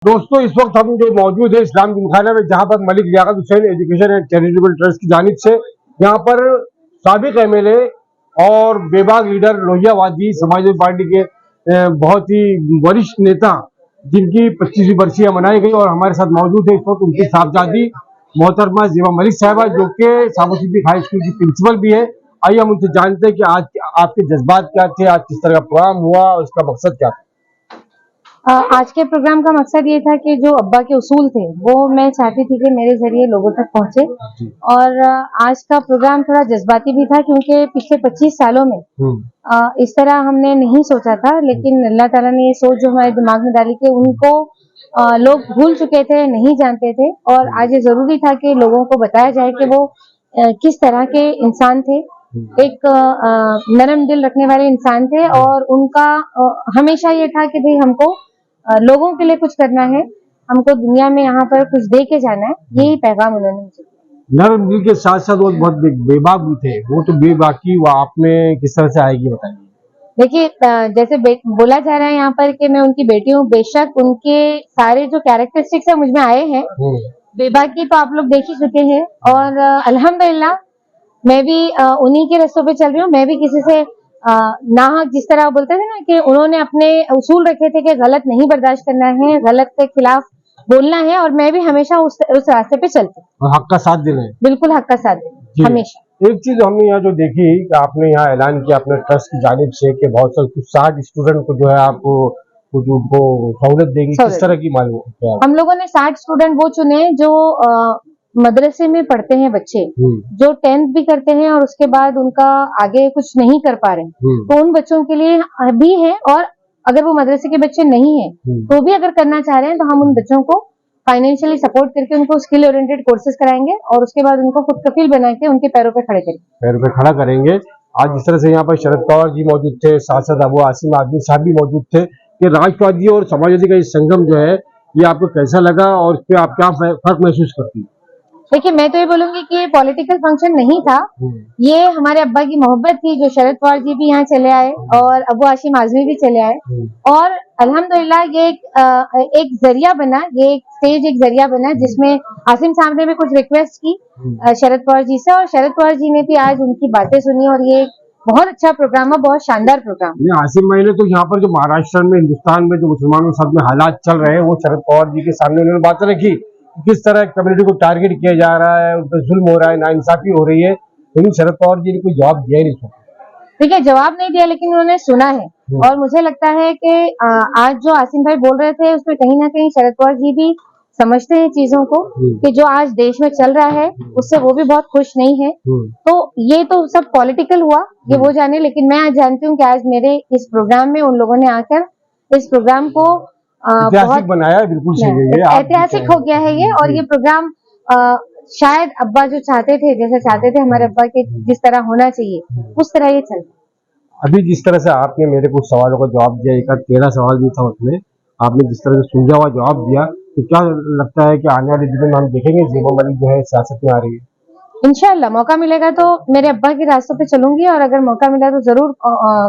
दोस्तों इस वक्त हम जो मौजूद है इस्लाम जिमखाना में, जहां पर Malik Liaquat Hussain education and charitable trust की जानिब से यहाँ पर साबिक एमएलए और बेबाक लीडर लोहिया वादी समाजवादी पार्टी के बहुत ही वरिष्ठ नेता, जिनकी 25वीं बरसियां मनाई गई, और हमारे साथ मौजूद है इस वक्त उनकी साहबजादी मोहतरमा ज़ेबा मलिक साहिबा, जो कि साबु सिद्दीक हाई स्कूल की प्रिंसिपल भी है। आइए हम उनसे जानते हैं कि आज आपके जज्बात क्या थे, आज किस तरह का प्रोग्राम हुआ और इसका मकसद क्या था। आज के प्रोग्राम का मकसद ये था कि जो अब्बा के उसूल थे वो मैं चाहती थी कि मेरे जरिए लोगों तक पहुंचे। और आज का प्रोग्राम थोड़ा जज्बाती भी था, क्योंकि पिछले 25 सालों में इस तरह हमने नहीं सोचा था, लेकिन अल्लाह ताला ने ये सोच जो हमारे दिमाग में डाली कि उनको लोग भूल चुके थे, नहीं जानते थे, और आज ये जरूरी था कि लोगों को बताया जाए कि वो किस तरह के इंसान थे। एक नरम दिल रखने वाले इंसान थे, और उनका हमेशा ये था कि भाई हमको लोगों के लिए कुछ करना है, हमको दुनिया में यहाँ पर कुछ दे के जाना है। यही पैगाम उन्होंने मुझे दिया। नर्म दिल के साथ साथ वो बहुत बेबाक भी थे। वो तो बेबाकी वो आप में किस तरह से आएगी, बताइए। देखिए, जैसे बोला जा रहा है यहाँ पर कि मैं उनकी बेटी हूँ, बेशक उनके सारे जो कैरेक्टरिस्टिक्स है मुझ में आए हैं। बेबाकी तो आप लोग देख ही चुके हैं, और अल्हम्दुलिल्लाह मैं भी उन्हीं के रास्तों पे चल रही हूँ। मैं भी किसी से नाहक, जिस तरह बोलते थे ना कि उन्होंने अपने उसूल रखे थे कि गलत नहीं बर्दाश्त करना है, गलत के खिलाफ बोलना है, और मैं भी हमेशा उस रास्ते पे चलती हूँ। हक का साथ देना है। बिल्कुल हक का साथ देना हमेशा। एक चीज हमने यहाँ जो देखी कि आपने यहाँ ऐलान किया अपने ट्रस्ट की जानिब से कि बहुत सारे कुछ 60 स्टूडेंट को जो है आपको कुछ उनको सहूलत देगी, किस तरह की मालूम? हम लोगों ने 60 स्टूडेंट वो चुने जो मदरसे में पढ़ते हैं बच्चे, जो 10th भी करते हैं और उसके बाद उनका आगे कुछ नहीं कर पा रहे, तो उन बच्चों के लिए भी है। और अगर वो मदरसे के बच्चे नहीं है तो भी अगर करना चाह रहे हैं, तो हम उन बच्चों को फाइनेंशियली सपोर्ट करके उनको स्किल ओरिएंटेड कोर्सेज कराएंगे, और उसके बाद उनको खुद कफील बना के उनके पैरों पे खड़ा करेंगे। आज जिस तरह से यहाँ पर शरद पवार जी मौजूद थे, साथ अबू आसिम आदमी साहब भी मौजूद थे, कि राष्ट्रवादी और समाजवादी का इस संगम जो है ये आपको कैसा लगा और इस पे आप क्या फर्क महसूस करती? देखिए, मैं तो ये बोलूंगी कि ये पॉलिटिकल फंक्शन नहीं था, ये हमारे अब्बा की मोहब्बत थी। जो शरद पवार जी भी यहाँ चले आए और अबू हाशिम आजमी भी चले आए, और अल्हम्दुलिल्लाह ये एक जरिया बना, ये एक स्टेज एक जरिया बना, जिसमें आसिम साहब ने भी कुछ रिक्वेस्ट की शरद पवार जी से, और शरद पवार जी ने भी आज उनकी बातें सुनी, और ये बहुत अच्छा प्रोग्राम है, बहुत शानदार प्रोग्राम। आसिम भाई ने तो यहाँ पर जो महाराष्ट्र में, हिंदुस्तान में जो मुसलमानों के साथ में हालात चल रहे हैं, वो शरद पवार जी के सामने उन्होंने बातें रखी, किस तरह कम्युनिटी को टारगेट किया जा रहा है, उन पर जुल्म हो रहा है, नाइंसाफी हो रही है, लेकिन शरद पवार जी ने कोई जवाब दिया ही नहीं। देखिए, जवाब नहीं दिया, लेकिन उन्होंने सुना है, और मुझे लगता है कि आज जो आसिम भाई बोल रहे थे उसमें कहीं ना कहीं शरद पवार जी भी समझते हैं चीजों को, कि जो आज देश में चल रहा है उससे वो भी बहुत खुश नहीं है। तो ये तो सब पॉलिटिकल हुआ, ये वो जाने, लेकिन मैं आज जानती हूँ कि आज मेरे इस प्रोग्राम में उन लोगों ने आकर इस प्रोग्राम को ऐतिहासिक बनाया। बिल्कुल सही है, ऐतिहासिक हो गया है ये। और ये प्रोग्राम शायद अब्बा जो चाहते थे, जैसे चाहते थे हमारे अब्बा के जिस तरह होना चाहिए, उस तरह ये चल। अभी जिस तरह से आपने मेरे कुछ सवालों का जवाब दिया, एक 13 सवाल भी था उसमें, आपने जिस तरह से सुलझा हुआ जवाब दिया, तो क्या लगता है कि आने वाले दिनों में हम देखेंगे ज़ेबा मलिक जो है सियासत में आ रही है? इंशाअल्लाह मौका मिलेगा तो मेरे अब्बा के रास्तों पे चलूंगी, और अगर मौका मिला तो जरूर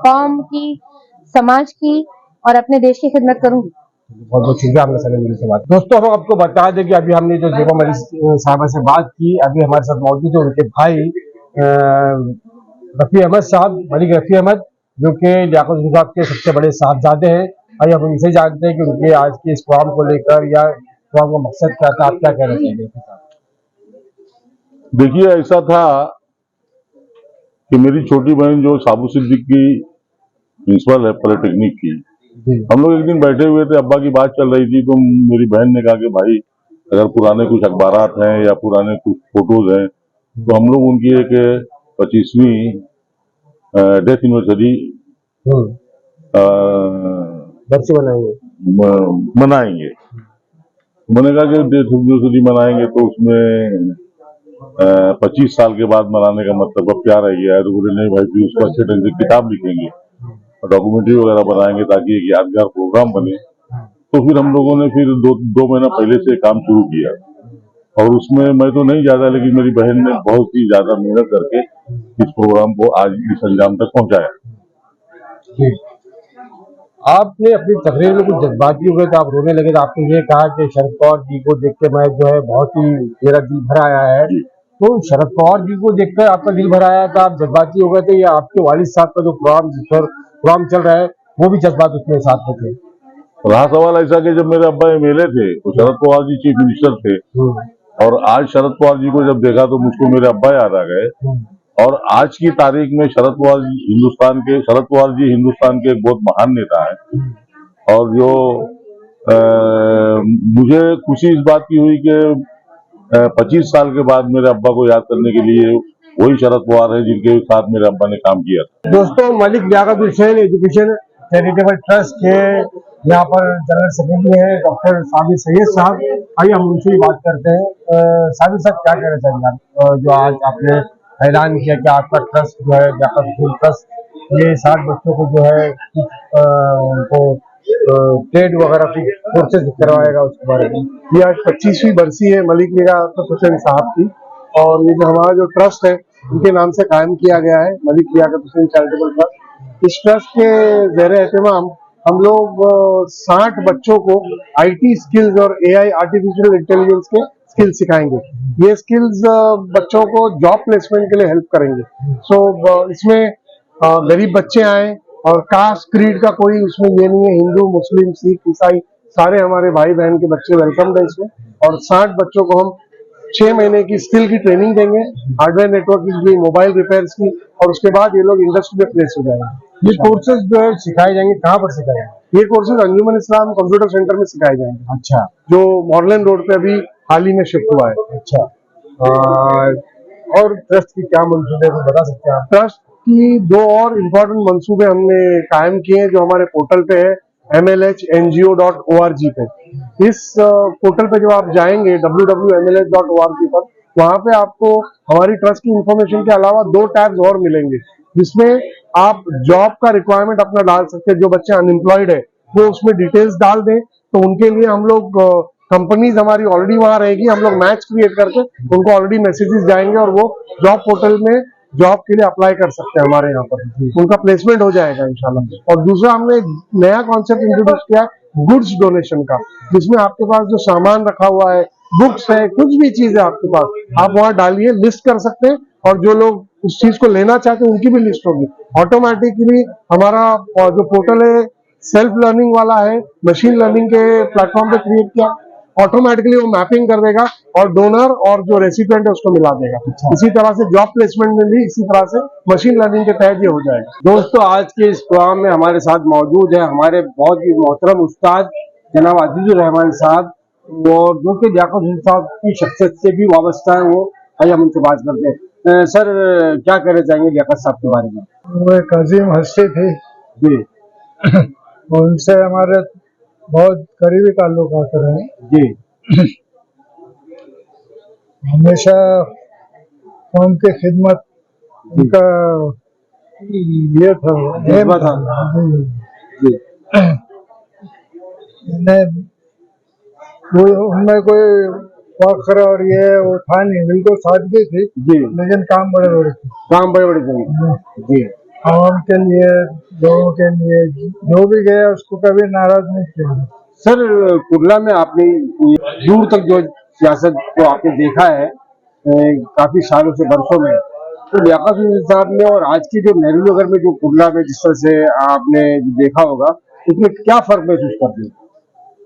कौम की, समाज की और अपने देश की खिदमत करूंगी। बहुत बहुत शुक्रिया आपने समय मिलने से बात। दोस्तों, हम आपको बता दें कि अभी हमने जो ज़ेबा मलिक साहबा से बात की, अभी हमारे साथ मौजूद है उनके भाई रफ़ी अहमद साहब, मलिक रफ़ी अहमद, जो कि लियाकत हुसैन साहब के सबसे बड़े साहबजादे हैं। आइए हम उनसे जानते हैं कि उनके आज के इस प्रोग्राम को लेकर या प्रोग्राम का मकसद क्या था, आप क्या कहना चाहेंगे? देखिए, ऐसा था कि मेरी छोटी बहन जो साबु सिद्दीक की प्रिंसिपल है पॉलिटेक्निक की, हम लोग एक दिन बैठे हुए थे, अब्बा की बात चल रही थी, तो मेरी बहन ने कहा कि भाई अगर पुराने कुछ अखबारात हैं या पुराने कुछ फोटोज हैं, तो हम लोग उनकी एक 25वीं डेथ एनिवर्सरी मनाएंगे। मैंने कहा कि डेथ एनिवर्सरी मनाएंगे तो उसमें 25 साल के बाद मनाने का मतलब अब क्या रह गया है। तो बोले नहीं भाई, फिर उसको अच्छे ढंग से किताब लिखेंगे और डॉक्यूमेंट्री वगैरह बनाएंगे ताकि एक यादगार प्रोग्राम बने। तो फिर हम लोगों ने फिर दो महीना पहले से काम शुरू किया, और उसमें मैं तो नहीं ज्यादा, लेकिन मेरी बहन ने बहुत ही ज्यादा मेहनत करके इस प्रोग्राम को आज इस अंजाम तक पहुंचाया। आपने अपनी तकरीर में कुछ जज्बाती हो गए तो आप रोने लगे, तो आपने ये कहा कि शरद पवार जी को देख के मैं जो है बहुत ही मेरा दिल भर आया है। तो शरद पवार जी को देखकर आपका दिल भर आया तो आप जज्बाती हो गए थे, या आपके वालिद साहब का जो प्रोग्राम चल रहा है वो भी जज्बात उसमें साथ में थे? रहा सवाल ऐसा कि जब मेरे अब्बा एमएलए थे तो शरद पवार जी चीफ मिनिस्टर थे, और आज शरद पवार जी को जब देखा तो मुझको मेरे अब्बा याद आ गए। और आज की तारीख में शरद पवार जी हिंदुस्तान के एक बहुत महान नेता है। और जो मुझे खुशी इस बात की हुई कि 25 साल के बाद मेरे अब्बा को याद करने के लिए वही शरद पवार है जिनके साथ मेरे अब्बा ने काम किया था। दोस्तों, Malik Liaquat Hussain education charitable trust के यहाँ पर जनरल सेक्रेटरी है डॉक्टर साबिर सैयद साहब। आइए हम उनसे ही बात करते हैं। साबिर साहब, क्या कहना चाहेंगे आप जो आज आपने ऐलान किया कि आपका ट्रस्ट जो है लियाकत हुसैन ट्रस्ट ये 60 बच्चों को जो है उनको ट्रेड वगैरह की कोर्सेज करवाएगा, उसके बारे में? ये आज 25वीं बरसी है मलिक लियाकत हुसैन साहब की, और ये जो हमारा जो ट्रस्ट है उनके नाम से कायम किया गया है, मलिक लियाकत हुसैन चैरिटेबल ट्रस्ट। इस ट्रस्ट के ज़ेरे एहतमाम हम लोग 60 बच्चों को आईटी स्किल्स और एआई आर्टिफिशियल इंटेलिजेंस के स्किल्स सिखाएंगे। ये स्किल्स बच्चों को जॉब प्लेसमेंट के लिए हेल्प करेंगे। इसमें गरीब बच्चे आए और कास्ट क्रीड का कोई इसमें ये नहीं है, हिंदू मुस्लिम सिख ईसाई सारे हमारे भाई बहन के बच्चे वेलकम है इसमें। और 60 बच्चों को हम 6 महीने की स्किल की ट्रेनिंग देंगे, हार्डवेयर नेटवर्किंग की, मोबाइल रिपेयर्स की, और उसके बाद ये लोग इंडस्ट्री में प्लेस हो जाएंगे। ये कोर्सेज जो है सिखाए जाएंगे, कहाँ पर सिखाए जाएंगे? ये कोर्सेज अंजुमन इस्लाम कंप्यूटर सेंटर में सिखाए जाएंगे। अच्छा, जो मॉडलैंड रोड पे अभी हाल ही में शिफ्ट हुआ है। अच्छा। और ट्रस्ट की क्या मंसूबे है बता सकते हैं आप? ट्रस्ट की 2 और इम्पोर्टेंट मंसूबे हमने कायम किए हैं जो हमारे पोर्टल पे है mlhngo.org पे। इस पोर्टल पे जब आप जाएंगे www.mlh.org पर, वहां पे आपको हमारी ट्रस्ट की इंफॉर्मेशन के अलावा 2 टैब्स और मिलेंगे जिसमें आप जॉब का रिक्वायरमेंट अपना डाल सकते हैं। जो बच्चे अनएम्प्लॉयड है वो उसमें डिटेल्स डाल दें, तो उनके लिए हम लोग कंपनीज हमारी ऑलरेडी वहां रहेगी, हम लोग मैच क्रिएट करके उनको ऑलरेडी मैसेजेस जाएंगे और वो जॉब पोर्टल में जॉब के लिए अप्लाई कर सकते हैं हमारे यहाँ पर, उनका प्लेसमेंट हो जाएगा इंशाल्लाह। और दूसरा हमने एक नया कॉन्सेप्ट इंट्रोड्यूस किया है गुड्स डोनेशन का, जिसमें आपके पास जो सामान रखा हुआ है, बुक्स है, कुछ भी चीज है आपके पास, आप वहाँ डालिए, लिस्ट कर सकते हैं, और जो लोग उस चीज को लेना चाहते हैं उनकी भी लिस्ट होगी। ऑटोमेटिकली हमारा जो पोर्टल है सेल्फ लर्निंग वाला है, मशीन लर्निंग के प्लेटफॉर्म पे क्रिएट किया, ऑटोमेटिकली वो मैपिंग कर देगा और डोनर और जो रेसिपिएंट है उसको मिला देगा। इसी तरह से जॉब प्लेसमेंट में भी इसी तरह से मशीन लर्निंग के तहत ये हो जाएगा। दोस्तों, आज के इस प्रोग्राम में हमारे साथ मौजूद है हमारे बहुत ही मोहतरम उस्ताद जनाब अजीजुर रहमान साहब, और जो कि लियाकत हुसैन साहब की शख्सियत से भी वाबस्ता है। वो आइए हम उनसे बात करते हैं। सर, क्या कहना चाहेंगे लियाकत साहब के बारे में? वो एक अजीम हस्ती थी जी उनसे हमारे बहुत करीबी ताल्लुकात रहे जी। हमेशा कौम की खिदमत उनका ये था, जज्बा था। जी उनमें कोई फख्र और ये वो था नहीं, बिल्कुल सादगी थी जी, लेकिन काम बड़े बड़े थे। काम बड़े बड़े थे जी। आवाम के लिए, लोगों के लिए, जो भी गया उसको कभी नाराज नहीं किया। सर, कुर्ला में आपने दूर तक जो सियासत को आपने देखा है काफी सालों से, बरसों में, तो लियाकत हुसैन साहब ने और आज की जो नेहरू नगर में जो कुर्ला में जिस तरह से आपने देखा होगा, इसमें क्या फर्क महसूस करते हैं?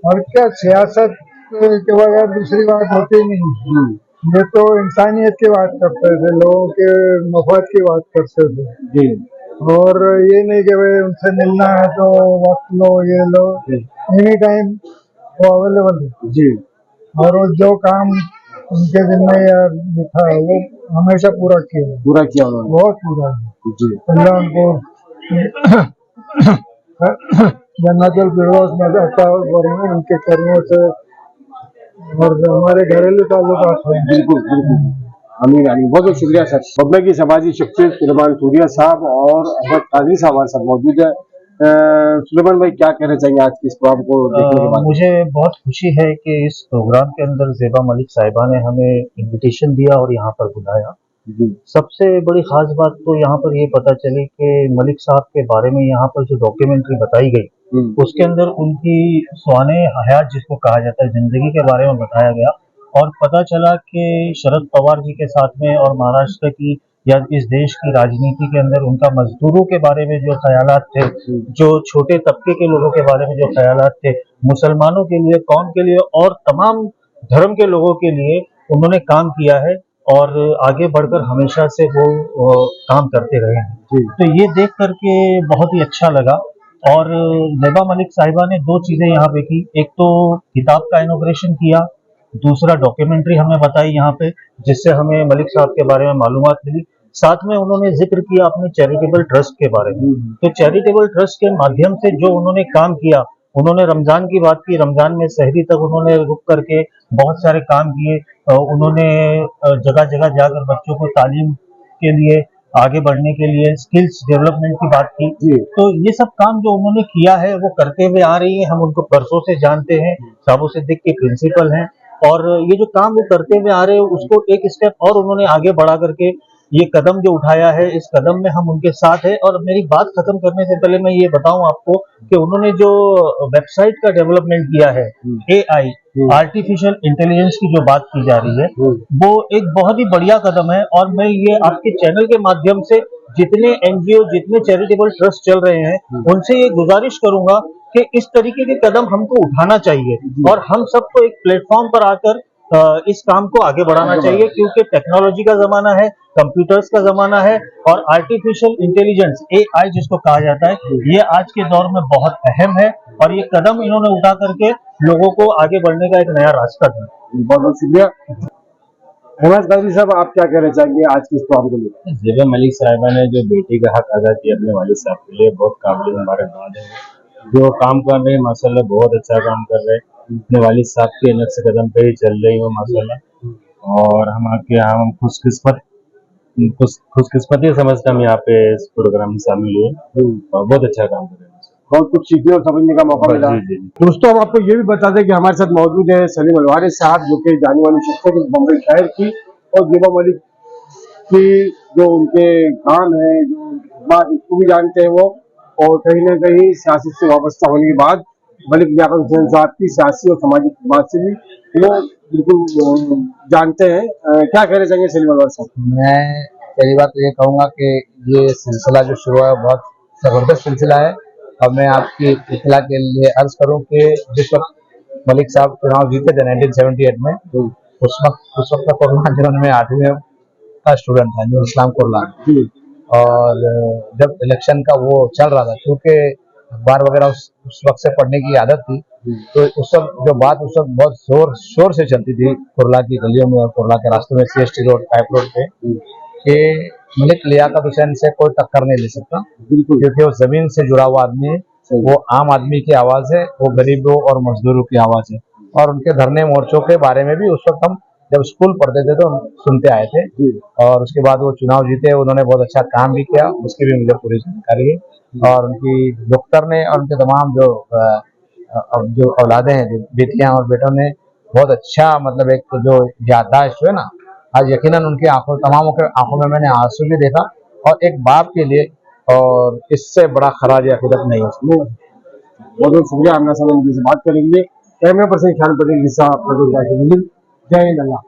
और क्या, सियासत के बगैर दूसरी बात होती नहीं। ये तो इंसानियत की बात करते थे, लोगों के मफाद की बात करते थे जी। और ये नहीं कि भाई उनसे मिलना है तो वक्त लो, ये लो, एनी टाइम वो अवेलेबल है जी। और वो जो काम उनके जिम्मे या था वो हमेशा पूरा किया उन्होंने बहुत पूरा जी। अल्लाह उनको जन्नतुल फिरदौस में अता फरमाए उनके कर्मों से, और हमारे घरेलू ताल्लुकात हैं। बिल्कुल बिल्कुल, आमीन आमीन। बहुत बहुत शुक्रिया सर। पब्लिक की समाजी शख्सियत सुलेमान सूरिया साहब और अहमद काजी साहब हमारे साथ मौजूद है। सुलेमान भाई, क्या कहना चाहिए आज के इस प्रोग्राम को देखने के बाद? मुझे बहुत खुशी है कि इस प्रोग्राम के अंदर ज़ेबा मलिक साहिबा ने हमें इनविटेशन दिया और यहाँ पर बुलाया। सबसे बड़ी खास बात तो यहाँ पर ये पता चली कि मलिक साहब के बारे में यहाँ पर जो डॉक्यूमेंट्री बताई गई उसके अंदर उनकी स्वाने हयात जिसको कहा जाता है, जिंदगी के बारे में बताया गया और पता चला कि शरद पवार जी के साथ में और महाराष्ट्र की या इस देश की राजनीति के अंदर उनका मजदूरों के बारे में जो ख्यालात थे, जो छोटे तबके के लोगों के बारे में जो ख्यालात थे, मुसलमानों के लिए, कौम के लिए और तमाम धर्म के लोगों के लिए उन्होंने काम किया है और आगे बढ़कर हमेशा से वो काम करते रहे हैं। तो ये देख करके बहुत ही अच्छा लगा। और ज़ेबा मलिक साहिबा ने दो चीजें यहाँ पे की, एक तो किताब का इनॉग्रेशन किया, दूसरा डॉक्यूमेंट्री हमें बताई यहाँ पे, जिससे हमें मलिक साहब के बारे में मालूमात मिली। साथ में उन्होंने जिक्र किया अपने चैरिटेबल ट्रस्ट के बारे में। तो चैरिटेबल ट्रस्ट के माध्यम से जो उन्होंने काम किया, उन्होंने रमजान की बात की, रमजान में सहरी तक उन्होंने रुक करके बहुत सारे काम किए। उन्होंने जगह जगह जाकर बच्चों को तालीम के लिए, आगे बढ़ने के लिए, स्किल्स डेवलपमेंट की बात की। तो ये सब काम जो उन्होंने किया है वो करते हुए आ रही है, हम उनको बरसों से जानते हैं, साबो सिद्दीक के प्रिंसिपल हैं और ये जो काम वो करते हुए आ रहे हैं उसको एक स्टेप और उन्होंने आगे बढ़ा करके ये कदम जो उठाया है, इस कदम में हम उनके साथ हैं। और मेरी बात खत्म करने से पहले मैं ये बताऊं आपको कि उन्होंने जो वेबसाइट का डेवलपमेंट किया है, AI आर्टिफिशियल इंटेलिजेंस की जो बात की जा रही है, वो एक बहुत ही बढ़िया कदम है। और मैं ये आपके चैनल के माध्यम से जितने NGO, जितने चैरिटेबल ट्रस्ट चल रहे हैं, उनसे ये गुजारिश करूंगा कि इस तरीके के कदम हमको उठाना चाहिए और हम सबको एक प्लेटफॉर्म पर आकर इस काम को आगे बढ़ाना चाहिए, क्योंकि टेक्नोलॉजी का जमाना है, कंप्यूटर्स का जमाना है और आर्टिफिशियल इंटेलिजेंस AI जिसको कहा जाता है, ये आज के दौर में बहुत अहम है और ये कदम इन्होंने उठा करके लोगों को आगे बढ़ने का एक नया रास्ता दिया। बहुत बहुत शुक्रिया। हेमंत काजी साहब, आप क्या कहना चाहेंगे आज की इस प्रोग्राम को लेकर? ज़ेबा मलिक साहिबा ने जो बेटी का हक अदा किया अपने वालिद साहब के लिए, बहुत काबिल मुबारकबाद है। जो काम कर रहे हैं माशाल्लाह बहुत अच्छा काम कर रहे हैं, अपने वालिद साहब के नक्श कदम पे ही चल रही हो माशाल्लाह। और हम आपके यहाँ हम खुशकिस्मती समझते हम यहाँ पे इस प्रोग्राम में शामिल हुए और बहुत अच्छा काम कर रहे हैं। बहुत कुछ सीखने और समझने का मौका मिला। जी, जी। दोस्तों, हम आपको ये भी बता दें कि हमारे साथ मौजूद है सलीम अलवारी साहब, जो कि जानी मानी शख्सियत इस बम्बई शहर की, और ज़ेबा मलिक की जो उनके काम है, जो बात इसको भी जानते हैं वो, और कहीं ना कहीं सियासत से वाबस्ता होने के बाद मलिक लियाकत हुसैन साहब की सियासी और सामाजिक बात से भी वो बिल्कुल जानते हैं। क्या कहना चाहेंगे सलीम अलवारी साहब? मैं पहली बात तो ये कहूँगा कि ये सिलसिला जो शुरू है बहुत ज़बरदस्त सिलसिला है और मैं आपकी इत्तला के लिए अर्ज करूँ कि जिस वक्त मलिक साहब चुनाव जीते थे 1978 में, उस वक्त का कुरलान जिन्होंने में 8वीं का स्टूडेंट था, जो इस्लाम कुरलान, और जब इलेक्शन का वो चल रहा था, क्योंकि अखबार वगैरह उस वक्त से पढ़ने की आदत थी, तो उस वक्त जो बात उस वक्त बहुत जोर शोर से चलती थी कुरला की गलियों में और कुरला के रास्तों में, CST रोड, पाइप रोड पे, कि मलिक लियाकत हुसैन से कोई टक्कर नहीं ले सकता, क्योंकि वो जमीन से जुड़ा हुआ आदमी है, वो आम आदमी की आवाज है, वो गरीबों और मजदूरों की आवाज है। और उनके धरने मोर्चों के बारे में भी उस वक्त हम जब स्कूल पढ़ते थे तो हम सुनते आए थे, और उसके बाद वो चुनाव जीते, उन्होंने बहुत अच्छा काम भी किया, उसकी भी मुझे पूरी जानकारी है। और उनकी डॉक्टर ने और उनके तमाम जो औलादे हैं, जो बेटियां और बेटों ने बहुत अच्छा, मतलब एक जो याददाश्त है ना, आज यकीनन उनकी आंखों, तमामों के आंखों में मैंने आंसू भी देखा, और एक बाप के लिए और इससे बड़ा खराज अकीदत नहीं हो सकता। बहुत बहुत शुक्रिया हमने से बात करने के लिए। कैमरा पर्सन खान पटेल के साथ जय हिंद, अल्लाह।